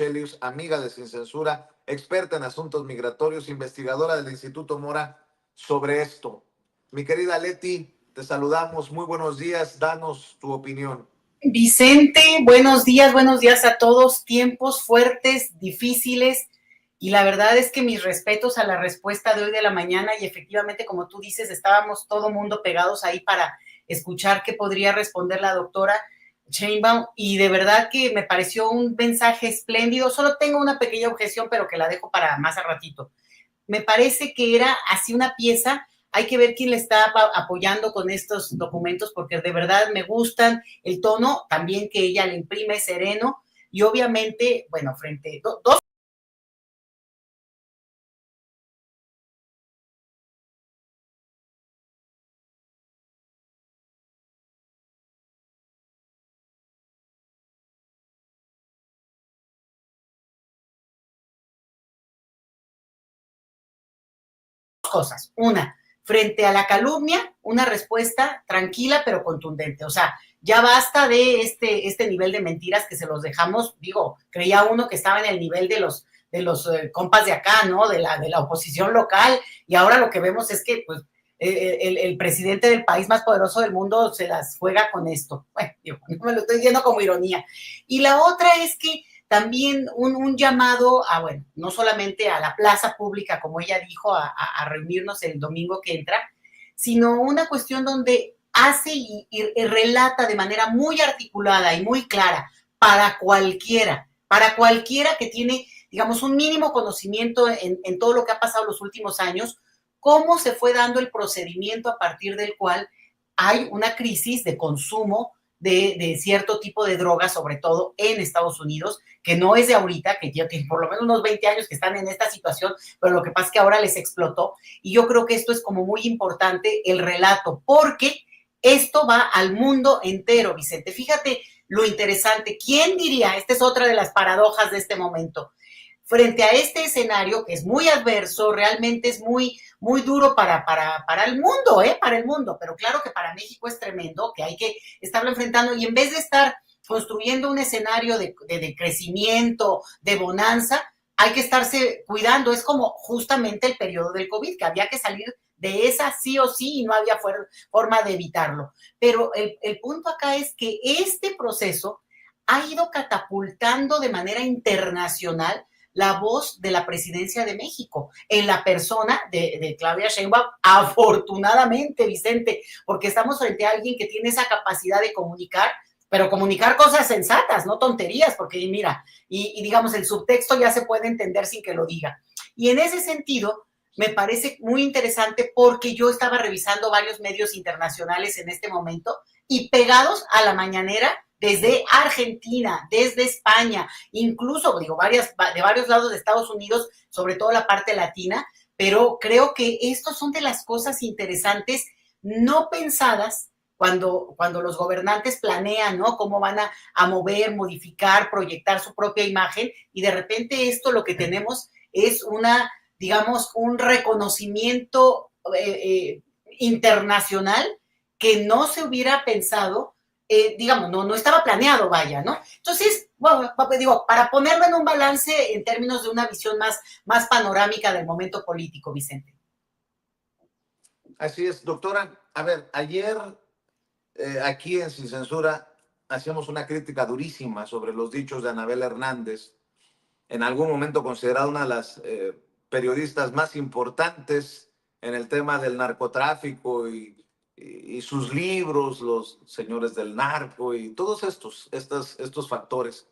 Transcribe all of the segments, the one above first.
Chelius, amiga de Sin Censura, experta en asuntos migratorios, investigadora del Instituto Mora sobre esto. Mi querida Leti, te saludamos, muy buenos días, danos tu opinión. Vicente, buenos días a todos, tiempos fuertes, difíciles, y la verdad es que mis respetos a la respuesta de hoy de la mañana, y efectivamente, como tú dices, estábamos todo mundo pegados ahí para escuchar qué podría responder la doctora Sheinbaum, y de verdad que me pareció un mensaje espléndido. Solo tengo una pequeña objeción, pero que la dejo para más a ratito. Me parece que era así una pieza. Hay que ver quién le está apoyando con estos documentos, porque de verdad me gustan, el tono también que ella le imprime sereno, y obviamente, bueno, frente a dos cosas. Una, frente a la calumnia, una respuesta tranquila pero contundente. O sea, ya basta de este nivel de mentiras que se los dejamos. Digo, creía uno que estaba en el nivel de los compas de acá, ¿no? De la oposición local, y ahora lo que vemos es que, pues, el presidente del país más poderoso del mundo se las juega con esto. Bueno, digo, no me lo estoy diciendo como ironía. Y la otra es que también un llamado a, bueno, no solamente a la plaza pública, como ella dijo, a reunirnos el domingo que entra, sino una cuestión donde hace y relata de manera muy articulada y muy clara para cualquiera que tiene, digamos, un mínimo conocimiento en todo lo que ha pasado los últimos años, cómo se fue dando el procedimiento a partir del cual hay una crisis de consumo de cierto tipo de drogas, sobre todo en Estados Unidos, que no es de ahorita, que ya tienen por lo menos unos 20 años que están en esta situación, pero lo que pasa es que ahora les explotó. Y yo creo que esto es como muy importante, el relato, porque esto va al mundo entero, Vicente. Fíjate lo interesante. ¿Quién diría? Esta es otra de las paradojas de este momento. Frente a este escenario que es muy adverso, realmente es muy duro para el mundo, para el mundo, pero claro que para México es tremendo, que hay que estarlo enfrentando, y en vez de estar construyendo un escenario de crecimiento, de bonanza, hay que estarse cuidando. Es como justamente el periodo del COVID, que había que salir de esa sí o sí y no había forma de evitarlo. Pero el punto acá es que este proceso ha ido catapultando de manera internacional la voz de la presidencia de México, en la persona de Claudia Sheinbaum, afortunadamente, Vicente, porque estamos frente a alguien que tiene esa capacidad de comunicar, pero comunicar cosas sensatas, no tonterías, porque mira, y digamos, el subtexto ya se puede entender sin que lo diga. Y en ese sentido, me parece muy interesante porque yo estaba revisando varios medios internacionales en este momento y pegados a la mañanera desde Argentina, desde España, incluso, digo, de varios lados de Estados Unidos, sobre todo la parte latina, pero creo que estos son de las cosas interesantes no pensadas cuando los gobernantes planean, ¿no? Cómo van a mover, modificar, proyectar su propia imagen, y de repente esto lo que tenemos es digamos, un reconocimiento internacional que no se hubiera pensado, digamos, no estaba planeado, vaya, ¿no? Entonces, bueno, digo, para ponerlo en un balance en términos de una visión más panorámica del momento político, Vicente. Así es, doctora. A ver, ayer aquí en Sin Censura hacíamos una crítica durísima sobre los dichos de Anabel Hernández, en algún momento considerada una de las periodistas más importantes en el tema del narcotráfico y sus libros, Los Señores del Narco y todos estos factores.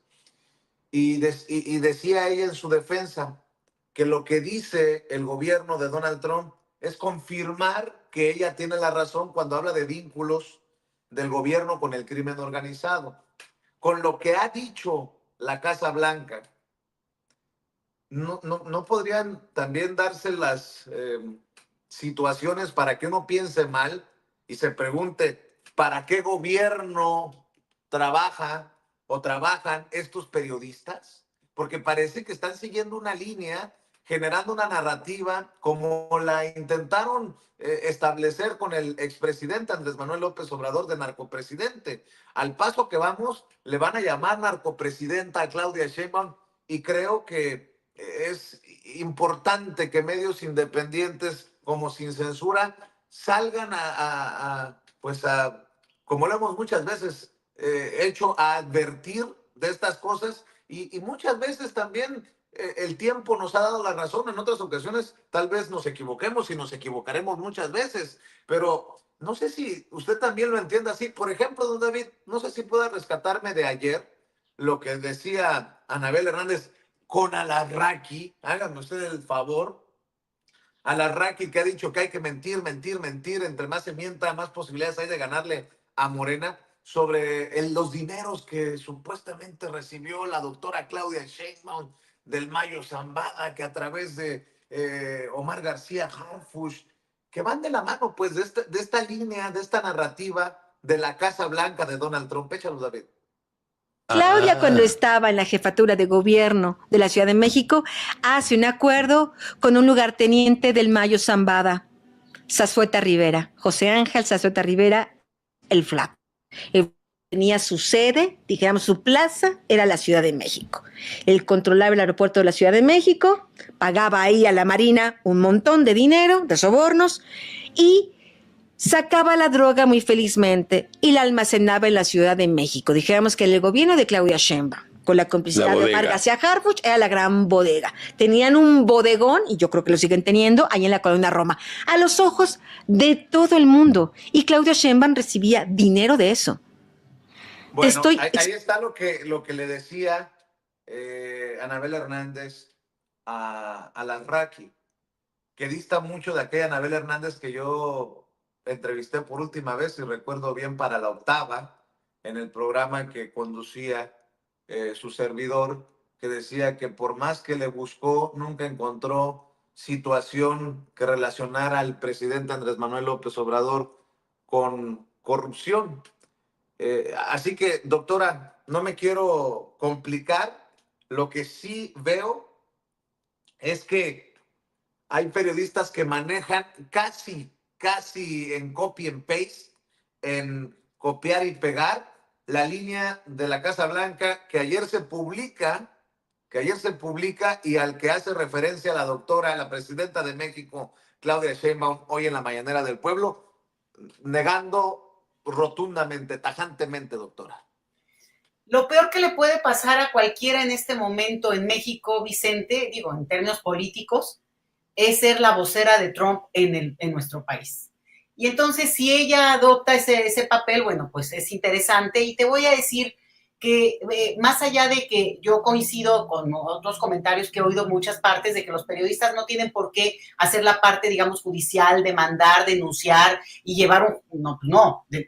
Y decía ella en su defensa que lo que dice el gobierno de Donald Trump es confirmar que ella tiene la razón cuando habla de vínculos del gobierno con el crimen organizado. Con lo que ha dicho la Casa Blanca, no podrían también darse las situaciones para que uno piense mal y se pregunte, ¿para qué gobierno trabaja o trabajan estos periodistas? Porque parece que están siguiendo una línea, generando una narrativa como la intentaron establecer con el expresidente Andrés Manuel López Obrador de narcopresidente. Al paso que vamos, le van a llamar narcopresidenta a Claudia Sheinbaum y creo que es importante que medios independientes como Sin Censura salgan pues como lo hemos muchas veces hecho, a advertir de estas cosas y muchas veces también el tiempo nos ha dado la razón. En otras ocasiones tal vez nos equivoquemos y nos equivocaremos muchas veces, pero no sé si usted también lo entiende así. Por ejemplo, don David, no sé si pueda rescatarme de ayer lo que decía Anabel Hernández con Alarraqui. Háganme usted el favor. Alarraqui, que ha dicho que hay que mentir, mentir, mentir. Entre más se mienta, más posibilidades hay de ganarle a Morena, sobre los dineros que supuestamente recibió la doctora Claudia Sheinbaum del Mayo Zambada, que a través de Omar García Harfuch, que van de la mano pues de esta línea, de esta narrativa de la Casa Blanca de Donald Trump. Échalo, David. Claudia, cuando estaba en la jefatura de gobierno de la Ciudad de México, hace un acuerdo con un lugarteniente del Mayo Zambada, Zazueta Rivera, José Ángel Zazueta Rivera, el Flaco. Él tenía su sede, dijéramos su plaza, era la Ciudad de México. Él controlaba el aeropuerto de la Ciudad de México, pagaba ahí a la Marina un montón de dinero, de sobornos, y sacaba la droga muy felizmente y la almacenaba en la Ciudad de México. Dijéramos que el gobierno de Claudia Sheinbaum, con la complicidad de Omar García Harfuch, era la gran bodega. Tenían un bodegón, y yo creo que lo siguen teniendo, ahí en la colonia Roma, a los ojos de todo el mundo. Y Claudia Sheinbaum recibía dinero de eso. Bueno, ahí está lo que le decía Anabel Hernández a Alarraqui, que dista mucho de aquella Anabel Hernández que yo entrevisté por última vez, si recuerdo bien, para La Octava, en el programa que conducía su servidor, que decía que por más que le buscó, nunca encontró situación que relacionara al presidente Andrés Manuel López Obrador con corrupción. Así que, doctora, no me quiero complicar. Lo que sí veo es que hay periodistas que manejan casi en copy and paste, en copiar y pegar la línea de la Casa Blanca que ayer se publica y al que hace referencia la doctora, la presidenta de México, Claudia Sheinbaum, hoy en la Mañanera del Pueblo, negando rotundamente, tajantemente, doctora. Lo peor que le puede pasar a cualquiera en este momento en México, Vicente, digo, en términos políticos, es ser la vocera de Trump en nuestro país. Y entonces, si ella adopta ese papel, bueno, pues es interesante. Y te voy a decir que más allá de que yo coincido con otros comentarios que he oído en muchas partes de que los periodistas no tienen por qué hacer la parte, digamos, judicial, demandar, denunciar y llevar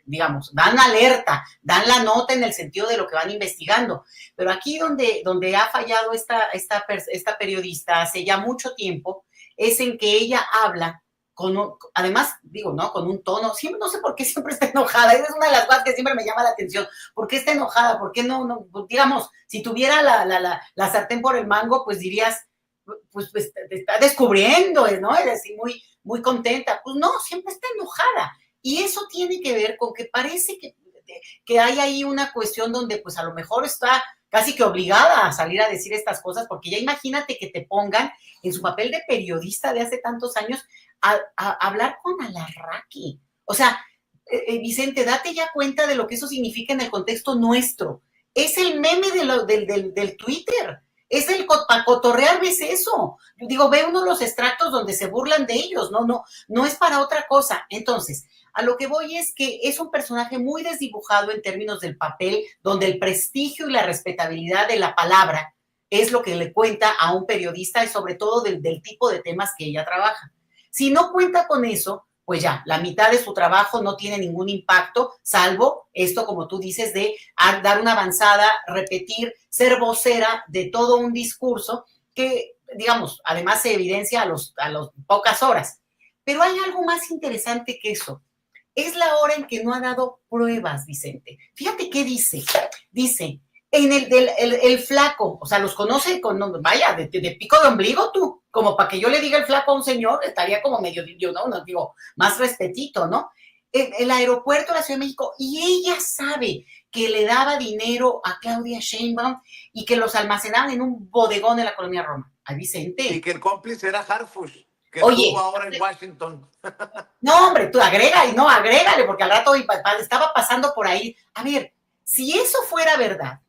digamos, dan alerta, dan la nota en el sentido de lo que van investigando. Pero aquí donde ha fallado esta periodista hace ya mucho tiempo es en que ella habla además, digo, ¿no? Con un tono, siempre, no sé por qué siempre está enojada, esa es una de las cosas que siempre me llama la atención, ¿por qué está enojada? ¿Por qué no? Digamos, si tuviera la sartén por el mango, pues dirías, pues te está descubriendo, ¿no? Es así muy contenta, pues no, siempre está enojada, y eso tiene que ver con que parece que hay ahí una cuestión donde pues a lo mejor está casi que obligada a salir a decir estas cosas, porque ya imagínate que te pongan en su papel de periodista de hace tantos años a hablar con Alarraqui. O sea, Vicente, date ya cuenta de lo que eso significa en el contexto nuestro. Es el meme del Twitter. Es para cotorrear, ves eso. Yo digo, ve uno los extractos donde se burlan de ellos. No es para otra cosa. Entonces, a lo que voy es que es un personaje muy desdibujado en términos del papel, donde el prestigio y la respetabilidad de la palabra es lo que le cuenta a un periodista y sobre todo del tipo de temas que ella trabaja. Si no cuenta con eso, pues ya, la mitad de su trabajo no tiene ningún impacto, salvo esto, como tú dices, de dar una avanzada, repetir, ser vocera de todo un discurso que, digamos, además se evidencia a las pocas horas. Pero hay algo más interesante que eso. Es la hora en que no ha dado pruebas, Vicente. Fíjate qué dice. Dice, en el flaco, o sea, los conoce vaya, de pico de ombligo tú, como para que yo le diga el flaco a un señor, estaría como medio, digo, más respetito, ¿no? el aeropuerto de la Ciudad de México, y ella sabe que le daba dinero a Claudia Sheinbaum y que los almacenaban en un bodegón en la colonia Roma. A Vicente. Y que el cómplice era Harfush, que Oye, estuvo ahora en Washington. No, hombre, tú agrégale, porque al rato estaba pasando por ahí. A ver, si eso fuera verdad,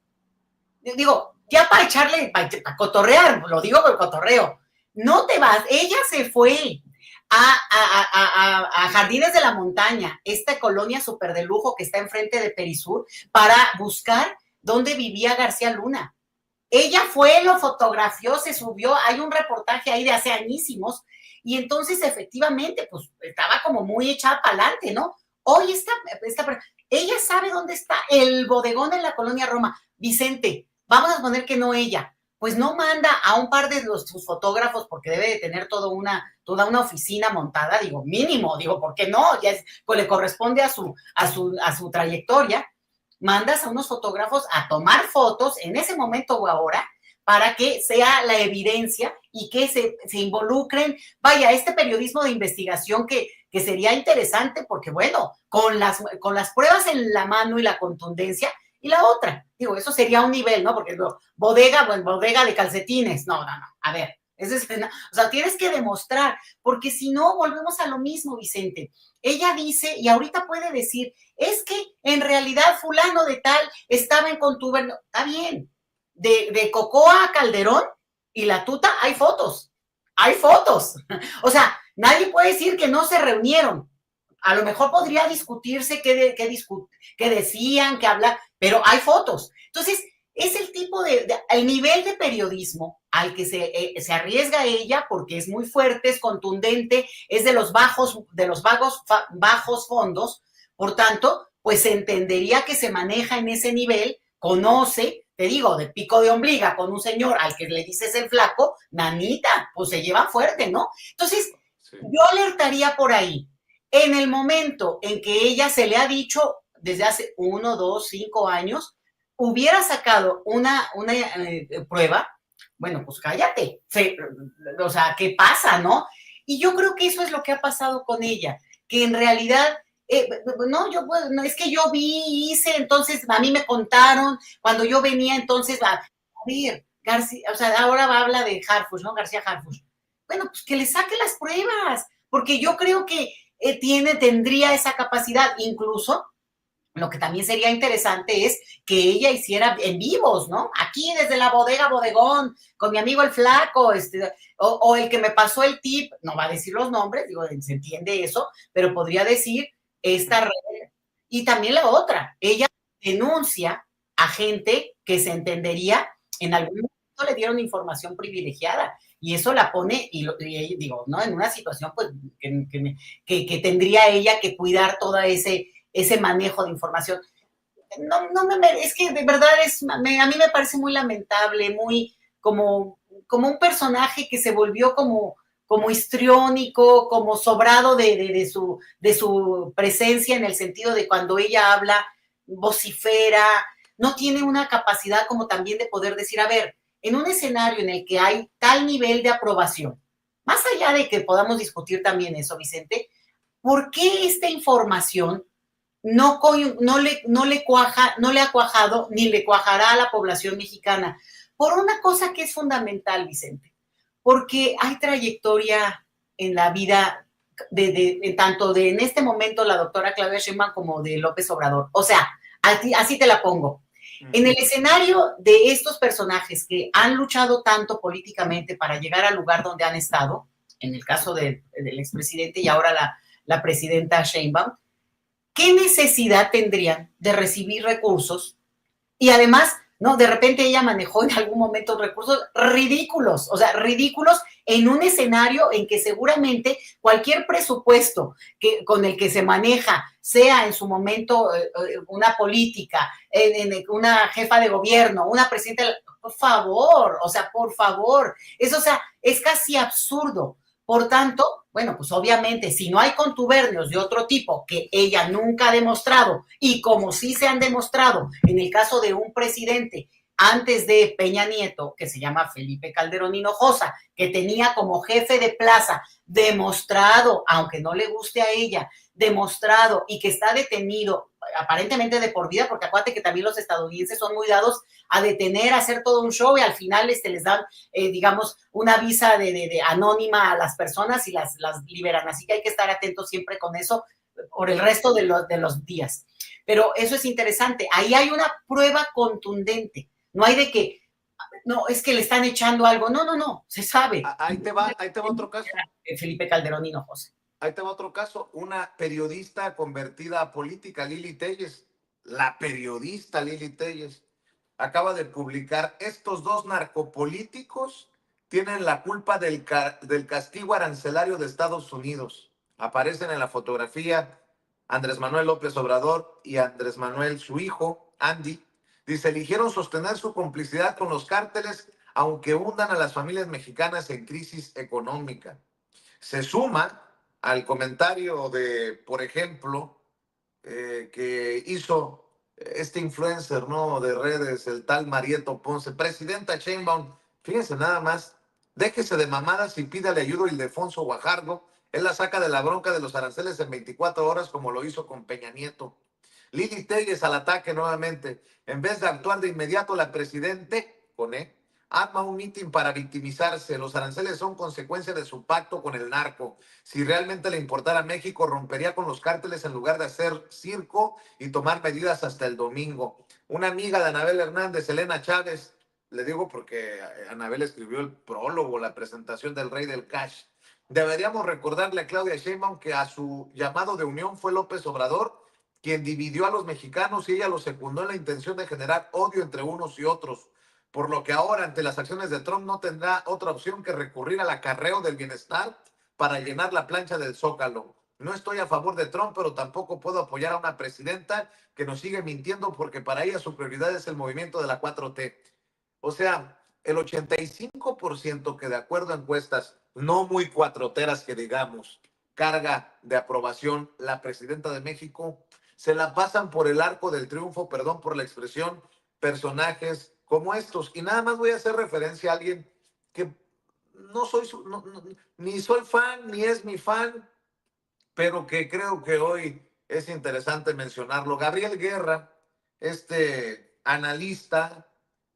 digo, ya para echarle, para cotorrear, lo digo por cotorreo, no te vas, ella se fue a Jardines de la Montaña, esta colonia súper de lujo que está enfrente de Perisur, para buscar dónde vivía García Luna. Ella fue, lo fotografió, se subió, hay un reportaje ahí de hace añísimos, y entonces efectivamente, pues estaba como muy echada para adelante, ¿no? Hoy ella sabe dónde está el bodegón en la colonia Roma. Vicente, vamos a poner que no ella, pues no manda a un par de sus fotógrafos, porque debe de tener toda una oficina montada, digo, mínimo, digo, ¿por qué no? Ya pues le corresponde a su trayectoria. Mandas a unos fotógrafos a tomar fotos en ese momento o ahora, para que sea la evidencia y que se involucren, vaya, este periodismo de investigación que sería interesante, porque bueno, con las pruebas en la mano y la contundencia, y la otra, digo, eso sería un nivel, ¿no? Porque bodega de calcetines, no, a ver, o sea, tienes que demostrar, porque si no, volvemos a lo mismo, Vicente. Ella dice, y ahorita puede decir, es que en realidad fulano de tal estaba en contubernio, está bien, de Cocoa a Calderón y la tuta hay fotos, o sea, nadie puede decir que no se reunieron, a lo mejor podría discutirse qué decían, qué hablar, pero hay fotos. Entonces, es el tipo el nivel de periodismo al que se arriesga ella, porque es muy fuerte, es contundente, es de los bajos fondos, por tanto, pues se entendería que se maneja en ese nivel, conoce, te digo, de pico de ombliga con un señor al que le dices el flaco, nanita, pues se lleva fuerte, ¿no? Entonces, sí, yo alertaría por ahí. En el momento en que ella se le ha dicho desde hace 1, 2, 5 años, hubiera sacado una prueba, bueno, pues cállate, o sea, ¿qué pasa, no? Y yo creo que eso es lo que ha pasado con ella, que en realidad, no, es que yo hice, entonces a mí me contaron, cuando yo venía, entonces, a ver, García, o sea, ahora habla de Harfush, ¿no? García Harfush. Bueno, pues que le saque las pruebas, porque yo creo que tendría esa capacidad, incluso lo que también sería interesante es que ella hiciera en vivos, ¿no? Aquí desde la bodegón, con mi amigo el flaco, o el que me pasó el tip, no va a decir los nombres, digo, se entiende eso, pero podría decir esta red. Y también la otra, ella denuncia a gente que se entendería, en algún momento le dieron información privilegiada, y eso la pone, y digo, ¿no? En una situación, pues, que tendría ella que cuidar todo ese manejo de información. Es que de verdad a mí me parece muy lamentable, muy como un personaje que se volvió como histriónico, como sobrado de su presencia, en el sentido de cuando ella habla, vocifera, no tiene una capacidad como también de poder decir, a ver, en un escenario en el que hay tal nivel de aprobación, más allá de que podamos discutir también eso, Vicente, ¿por qué esta información no le ha cuajado ni le cuajará a la población mexicana? Por una cosa que es fundamental, Vicente, porque hay trayectoria en la vida tanto en este momento la doctora Claudia Sheinbaum como de López Obrador. O sea, así te la pongo. En el escenario de estos personajes que han luchado tanto políticamente para llegar al lugar donde han estado, en el caso del expresidente y ahora la presidenta Sheinbaum, ¿qué necesidad tendrían de recibir recursos? Y además, ¿no? De repente ella manejó en algún momento recursos ridículos, o sea, ridículos en un escenario en que seguramente cualquier presupuesto con el que se maneja, sea en su momento una política, una jefa de gobierno, una presidenta, por favor, eso, o sea, es casi absurdo. Por tanto, bueno, pues obviamente, si no hay contubernios de otro tipo que ella nunca ha demostrado, y como sí se han demostrado en el caso de un presidente antes de Peña Nieto, que se llama Felipe Calderón Hinojosa, que tenía como jefe de plaza demostrado, aunque no le guste a ella, demostrado y que está detenido aparentemente de por vida, porque acuérdate que también los estadounidenses son muy dados a detener, a hacer todo un show y al final les dan, digamos, una visa de anónima a las personas y las liberan. Así que hay que estar atentos siempre con eso por el resto de los días. Pero eso es interesante. Ahí hay una prueba contundente. No hay de que, no, es que le están echando algo. No, no, no, se sabe. Ahí te va otro caso. Felipe Calderón Hinojosa. Ahí te va otro caso. Una periodista convertida a política, Lili Telles. La periodista Lili Telles acaba de publicar: estos dos narcopolíticos tienen la culpa del castigo arancelario de Estados Unidos. Aparecen en la fotografía Andrés Manuel López Obrador y Andrés Manuel, su hijo, Andy. Dice: eligieron sostener su complicidad con los cárteles, aunque hundan a las familias mexicanas en crisis económica. Se suma al comentario de, por ejemplo, que hizo este influencer, ¿no?, de redes, el tal Marieto Ponce. Presidenta Sheinbaum, fíjense nada más, déjese de mamadas y pídale ayuda a Ildefonso Guajardo. Él la saca de la bronca de los aranceles en 24 horas, como lo hizo con Peña Nieto. Lili Telles al ataque nuevamente. En vez de actuar de inmediato, la presidente, con arma un mitin para victimizarse. Los aranceles son consecuencia de su pacto con el narco. Si realmente le importara a México, rompería con los cárteles en lugar de hacer circo y tomar medidas hasta el domingo. Una amiga de Anabel Hernández, Elena Chávez, le digo porque Anabel escribió el prólogo, la presentación del Rey del Cash. Deberíamos recordarle a Claudia Sheinbaum que a su llamado de unión fue López Obrador quien dividió a los mexicanos y ella lo secundó en la intención de generar odio entre unos y otros, por lo que ahora ante las acciones de Trump no tendrá otra opción que recurrir al acarreo del bienestar para llenar la plancha del Zócalo. No estoy a favor de Trump, pero tampoco puedo apoyar a una presidenta que nos sigue mintiendo porque para ella su prioridad es el movimiento de la 4T. O sea, el 85% que de acuerdo a encuestas no muy cuatroteras que digamos, carga de aprobación la presidenta de México, se la pasan por el arco del triunfo, perdón por la expresión, personajes como estos. Y nada más voy a hacer referencia a alguien que no soy, ni soy fan, ni es mi fan, pero que creo que hoy es interesante mencionarlo. Gabriel Guerra, este analista,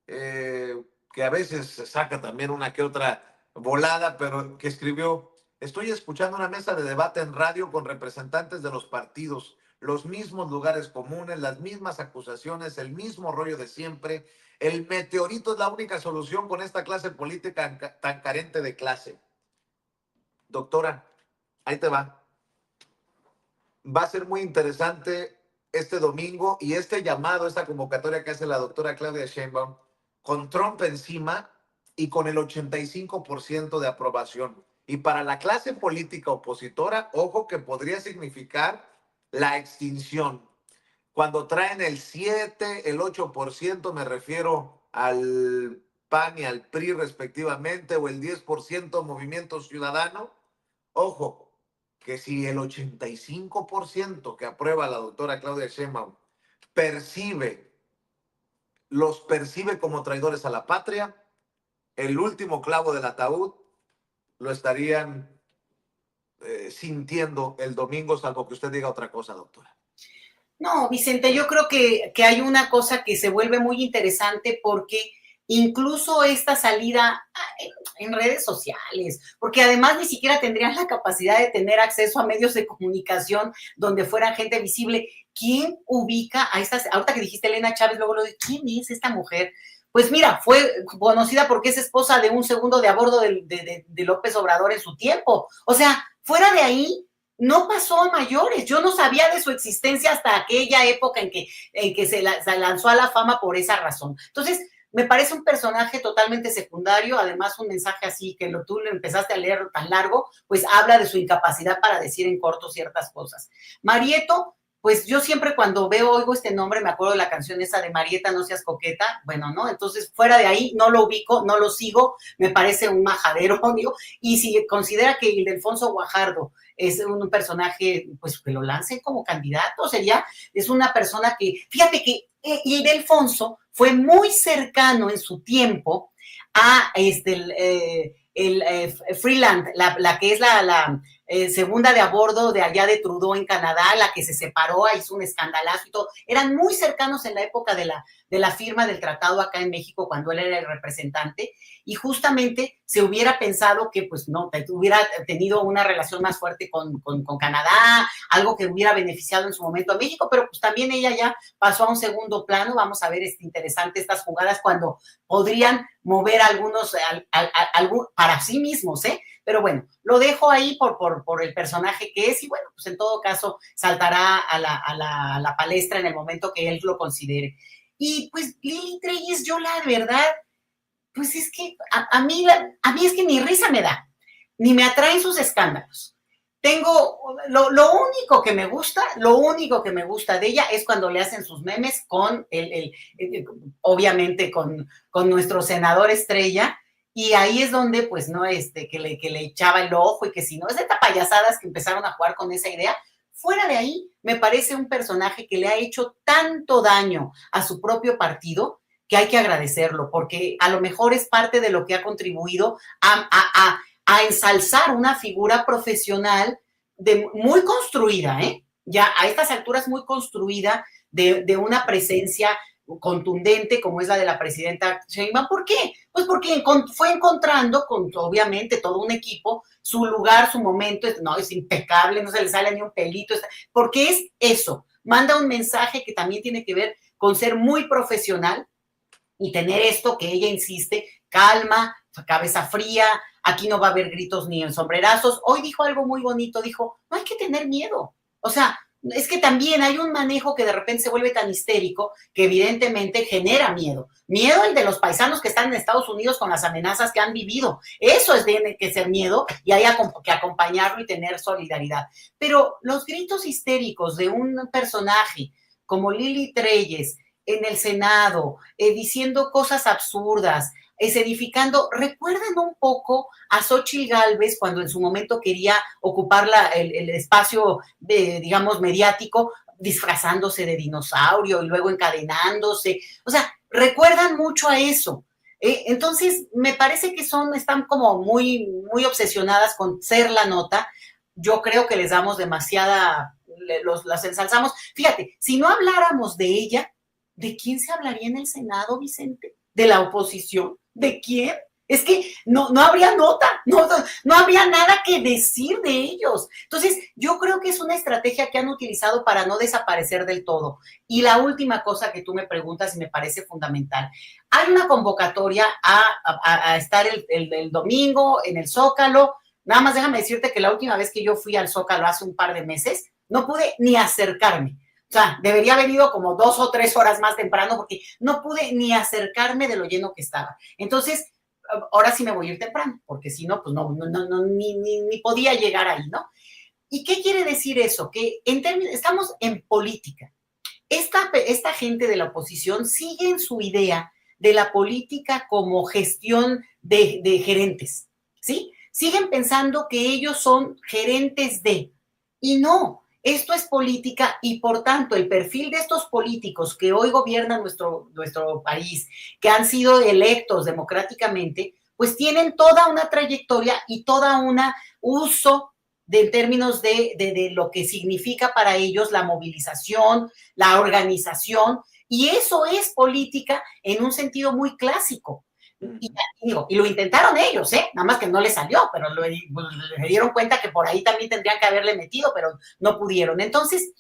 que a veces se saca también una que otra volada, pero que escribió: estoy escuchando una mesa de debate en radio con representantes de los partidos, los mismos lugares comunes, las mismas acusaciones, el mismo rollo de siempre. El meteorito es la única solución con esta clase política tan carente de clase. Doctora, ahí te va. Va a ser muy interesante este domingo y este llamado, esta convocatoria que hace la doctora Claudia Sheinbaum, con Trump encima y con el 85% de aprobación. Y para la clase política opositora, ojo que podría significar la extinción. Cuando traen el 7, el 8%, me refiero al PAN y al PRI respectivamente, o el 10% Movimiento Ciudadano, ojo, que si el 85% que aprueba la doctora Claudia Sheinbaum los percibe como traidores a la patria, el último clavo del ataúd lo estarían sintiendo el domingo, salvo que usted diga otra cosa, doctora. No, Vicente, yo creo que hay una cosa que se vuelve muy interesante porque incluso esta salida en redes sociales, porque además ni siquiera tendrían la capacidad de tener acceso a medios de comunicación donde fuera gente visible. ¿Quién ubica a estas? Ahorita que dijiste Elena Chávez, luego lo de ¿quién es esta mujer? Pues mira, fue conocida porque es esposa de un segundo de a bordo de López Obrador en su tiempo. O sea, fuera de ahí, no pasó a mayores. Yo no sabía de su existencia hasta aquella época en que se lanzó a la fama por esa razón. Entonces, me parece un personaje totalmente secundario, además un mensaje así que tú lo empezaste a leer tan largo, pues habla de su incapacidad para decir en corto ciertas cosas. Marieto, pues yo siempre cuando oigo este nombre me acuerdo de la canción esa de Marieta, no seas coqueta, bueno, ¿no? Entonces, fuera de ahí, no lo ubico, no lo sigo, me parece un majadero, digo, y si considera que Ildefonso Guajardo es un personaje, pues que lo lancen como candidato, es una persona que, fíjate que Y Ildefonso fue muy cercano en su tiempo a Freeland, la que es la segunda de a bordo de allá de Trudeau en Canadá, la que se separó, hizo un escandalazo y todo. Eran muy cercanos en la época de la firma del tratado acá en México, cuando él era el representante, y justamente se hubiera pensado que pues no, hubiera tenido una relación más fuerte con Canadá, algo que hubiera beneficiado en su momento a México, pero pues también ella ya pasó a un segundo plano. Vamos a ver interesante estas jugadas cuando podrían mover algunos para sí mismos, ¿eh? Pero bueno, lo dejo ahí por el personaje que es, y bueno, pues en todo caso saltará a la palestra en el momento que él lo considere. Y pues Lili Telles, yo la verdad, pues es que a mí es que ni risa me da, ni me atraen sus escándalos. Tengo, lo único que me gusta de ella es cuando le hacen sus memes con obviamente con nuestro senador estrella, y ahí es donde pues no, que le echaba el ojo, y que si no, es de payasadas que empezaron a jugar con esa idea. Fuera de ahí, me parece un personaje que le ha hecho tanto daño a su propio partido que hay que agradecerlo, porque a lo mejor es parte de lo que ha contribuido a ensalzar una figura profesional muy construida, ya a estas alturas muy construida, de una presencia contundente como es la de la presidenta Sheinbaum. ¿Por qué? Pues porque fue encontrando obviamente todo un equipo su lugar, su momento. No, es impecable, no se le sale ni un pelito, porque es eso, manda un mensaje que también tiene que ver con ser muy profesional y tener esto que ella insiste: calma, cabeza fría, aquí no va a haber gritos ni en sombrerazos. Hoy dijo algo muy bonito, dijo, no hay que tener miedo. O sea, es que también hay un manejo que de repente se vuelve tan histérico que evidentemente genera miedo. Miedo el de los paisanos que están en Estados Unidos con las amenazas que han vivido. Eso tiene que ser miedo, y hay que acompañarlo y tener solidaridad. Pero los gritos histéricos de un personaje como Lili Telles en el Senado, diciendo cosas absurdas, edificando, recuerdan un poco a Xóchitl Gálvez cuando en su momento quería ocupar el espacio digamos, mediático, disfrazándose de dinosaurio y luego encadenándose. O sea, recuerdan mucho a eso. Entonces, me parece que están como muy, muy obsesionadas con ser la nota. Yo creo que les damos demasiada, las ensalzamos. Fíjate, si no habláramos de ella, ¿de quién se hablaría en el Senado, Vicente? ¿De la oposición? ¿De quién? Es que no habría nota, no habría nada que decir de ellos. Entonces, yo creo que es una estrategia que han utilizado para no desaparecer del todo. Y la última cosa que tú me preguntas y me parece fundamental: hay una convocatoria a estar el domingo en el Zócalo. Nada más déjame decirte que la última vez que yo fui al Zócalo hace un par de meses, no pude ni acercarme. O sea, debería haber ido como 2 o 3 horas más temprano, porque no pude ni acercarme de lo lleno que estaba. Entonces, ahora sí me voy a ir temprano, porque si no, pues ni podía llegar ahí, ¿no? ¿Y qué quiere decir eso? Que estamos en política. Esta gente de la oposición sigue en su idea de la política como gestión de gerentes, ¿sí? Siguen pensando que ellos son gerentes de, y no. Esto es política, y por tanto el perfil de estos políticos que hoy gobiernan nuestro país, que han sido electos democráticamente, pues tienen toda una trayectoria y toda una uso en términos de lo que significa para ellos la movilización, la organización, y eso es política en un sentido muy clásico. Y lo intentaron ellos, nada más que no les salió, pero le dieron cuenta que por ahí también tendrían que haberle metido, pero no pudieron. Entonces,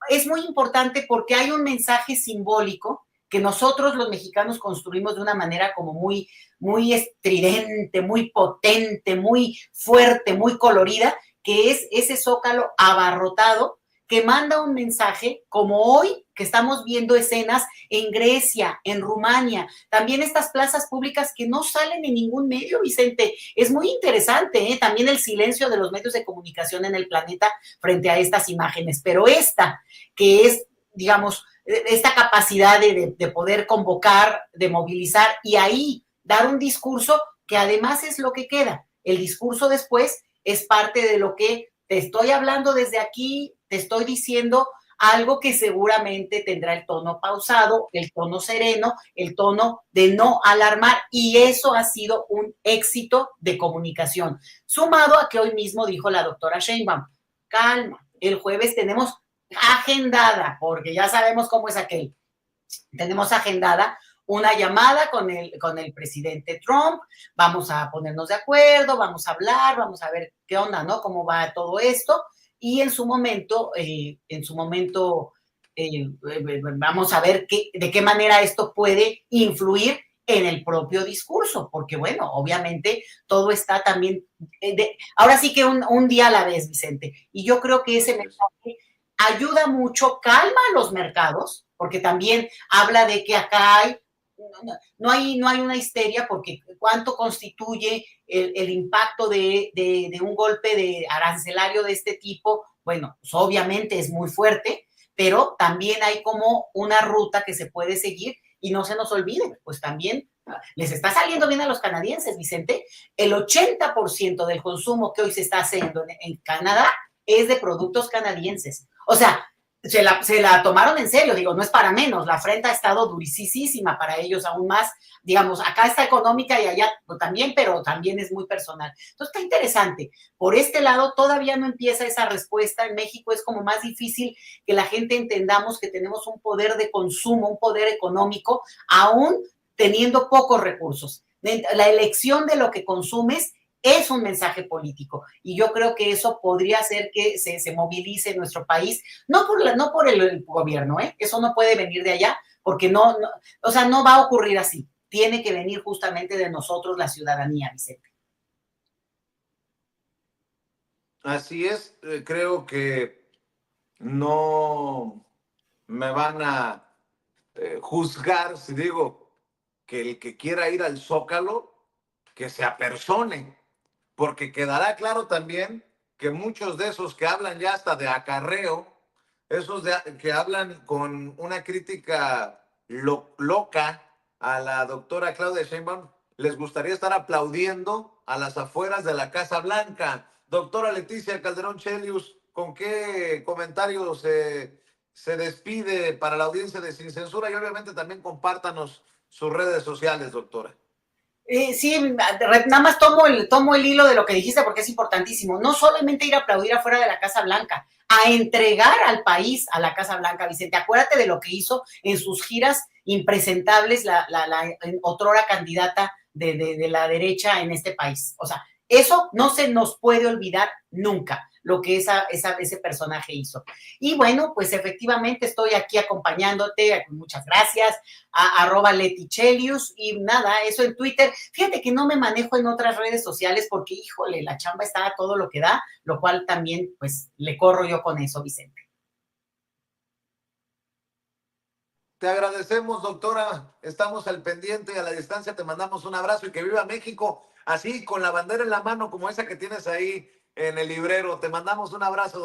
es muy importante porque hay un mensaje simbólico que nosotros los mexicanos construimos de una manera como muy, muy estridente, muy potente, muy fuerte, muy colorida, que es ese Zócalo abarrotado, que manda un mensaje, como hoy que estamos viendo escenas en Grecia, en Rumania, también estas plazas públicas que no salen en ningún medio, Vicente. Es muy interesante, también el silencio de los medios de comunicación en el planeta frente a estas imágenes, pero esta, que es, digamos, esta capacidad de poder convocar, de movilizar, y ahí dar un discurso que además es lo que queda. El discurso después es parte de lo que te estoy hablando desde aquí, te estoy diciendo algo que seguramente tendrá el tono pausado, el tono sereno, el tono de no alarmar, y eso ha sido un éxito de comunicación, sumado a que hoy mismo dijo la doctora Sheinbaum, calma, el jueves tenemos agendada, porque ya sabemos cómo es aquel, tenemos agendada una llamada con el presidente Trump, vamos a ponernos de acuerdo, vamos a hablar, vamos a ver qué onda, ¿no? Cómo va todo esto, y en su momento, vamos a ver de qué manera esto puede influir en el propio discurso, porque bueno, obviamente todo está también, ahora sí que un día a la vez, Vicente, y yo creo que ese mensaje ayuda mucho, calma a los mercados, porque también habla de que acá hay no hay una histeria, porque cuánto constituye el impacto de un golpe de arancelario de este tipo, bueno, pues obviamente es muy fuerte, pero también hay como una ruta que se puede seguir y no se nos olvide, pues también les está saliendo bien a los canadienses, Vicente, el 80% del consumo que hoy se está haciendo en Canadá es de productos canadienses, o sea, se la tomaron en serio, digo, no es para menos, la afrenta ha estado durisísima para ellos aún más, digamos, acá está económica y allá también, pero también es muy personal. Entonces está interesante. Por este lado todavía no empieza esa respuesta, en México es como más difícil que la gente entendamos que tenemos un poder de consumo, un poder económico, aún teniendo pocos recursos. La elección de lo que consumes es un mensaje político y yo creo que eso podría hacer que se movilice en nuestro país, no por el gobierno, eso no puede venir de allá, porque o sea, no va a ocurrir así, tiene que venir justamente de nosotros, la ciudadanía, Vicente. Así es, creo que no me van a juzgar si digo que el que quiera ir al Zócalo, que se apersone, porque quedará claro también que muchos de esos que hablan ya hasta de acarreo, esos que hablan con una crítica loca a la doctora Claudia Sheinbaum, les gustaría estar aplaudiendo a las afueras de la Casa Blanca. Doctora Leticia Calderón Chelius, ¿con qué comentarios se despide para la audiencia de Sin Censura? Y obviamente también compártanos sus redes sociales, doctora. Sí, nada más tomo el hilo de lo que dijiste porque es importantísimo. No solamente ir a aplaudir afuera de la Casa Blanca, a entregar al país a la Casa Blanca, Vicente. Acuérdate de lo que hizo en sus giras impresentables la otrora candidata de la derecha en este país. O sea, eso no se nos puede olvidar nunca, lo que ese personaje hizo. Y bueno, pues efectivamente estoy aquí acompañándote, muchas gracias, @letichelius, y nada, eso en Twitter. Fíjate que no me manejo en otras redes sociales porque, híjole, la chamba está a todo lo que da, lo cual también, pues, le corro yo con eso, Vicente. Te agradecemos, doctora. Estamos al pendiente y a la distancia. Te mandamos un abrazo y que viva México, así con la bandera en la mano como esa que tienes ahí en el librero. Te mandamos un abrazo, doctora.